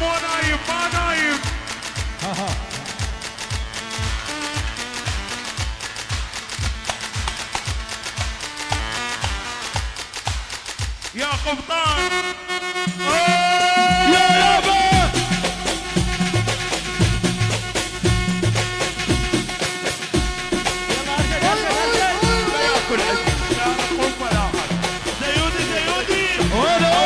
مو نايم ما نايم. يا قبطان يا يابا ياكل عندي لا نقوم ولا احد. زيودي زيودي ولا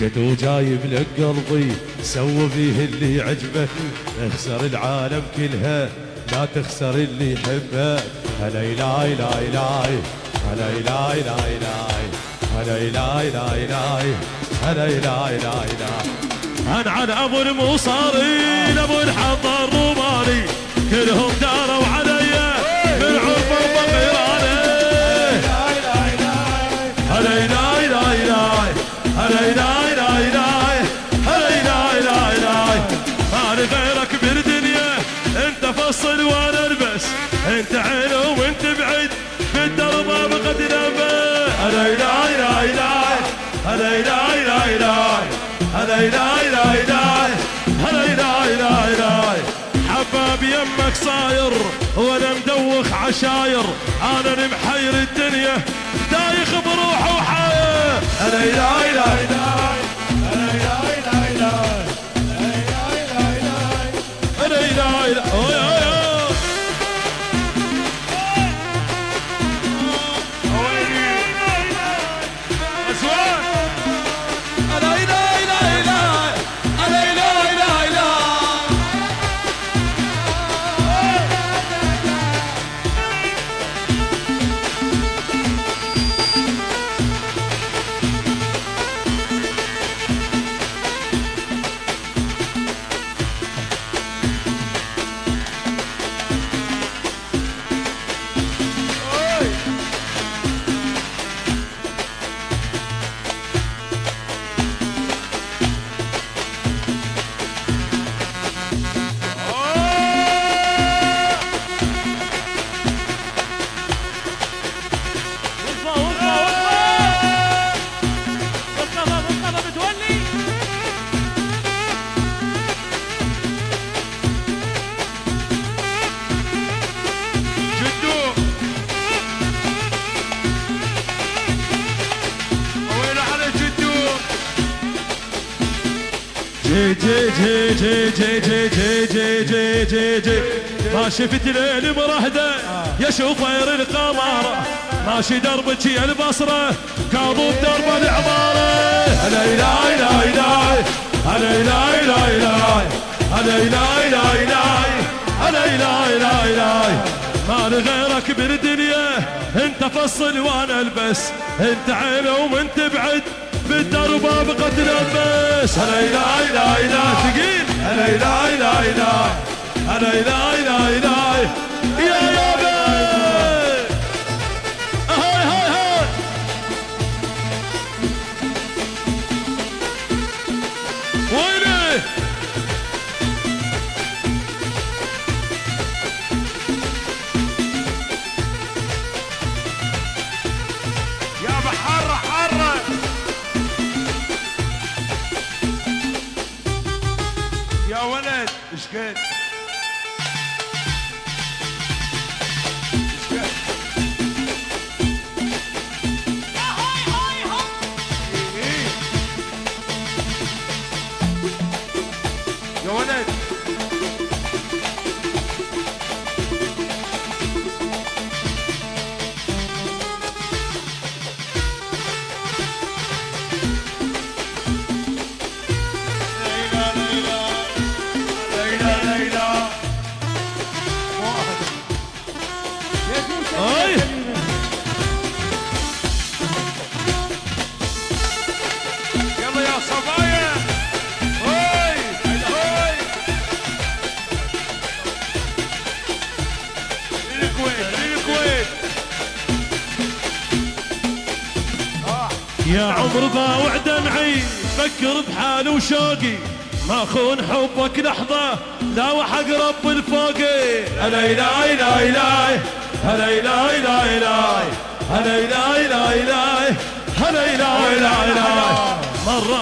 جيت وجايب لك قلبي سوى فيه اللي يعجبك اخسر العالم كلها لا تخسر اللي يحبك هلا إلاي لا إلاي هلا إلاي لا إلاي هلا إلاي لا إلاي هلا إلاي لا إلاي عن أبو المصارين أبو الحضر الروماني كلهم داروا علي من عرف وفقيراني هلا إلاي لا إلاي هلا إلاي لا إلاي هلا إلاي لا إلاي مالي غيرك بالدنيا انت فصل وانا البس انت عين وانت بعيد بالدرب بقد نبه هلا إلاي لا إلاي هلا إلاي لا إلاي هلا إلاي لا إلاي هلا إلاي لا إلاي حباب يمك صاير وانا مدوخ عشاير انا محير الدنيا دايخ بروحه وحاير هلا إلاي لا إلاي هلا إلاي لا إلاي هلا إلاي لا إلاي ما شفت ليل مرهده يا شفير القمر ماشي دربك يا البصره كاظم درب العماره هلا إلاي لا إلاي هلا إلاي لا إلاي هلا إلاي لا إلاي هلا إلاي لا إلاي مالي غيرك بالدنيا انت فصل وانا البس انت عين وانت بعد بالدرب بقد نبس هلا إلاي لا إلاي ثقيل هلا إلاي لا إلاي هلا إلاي لا إلاي يا يابا هاي هاي هاي ويلي يا بحر حر. يا ولد ايش قد يا ولد هاي يلا يا صبايا. هاي هاي يا عمر ضاوع دمعي فكر بحالي وشوقي ما خون حبك لحظة لا وحق رب الفوقي هلا إلهي لا إلهي هلا إلهي لا إلهي هلا إلهي لا إلهي هلا إلهي لا إلهي مرات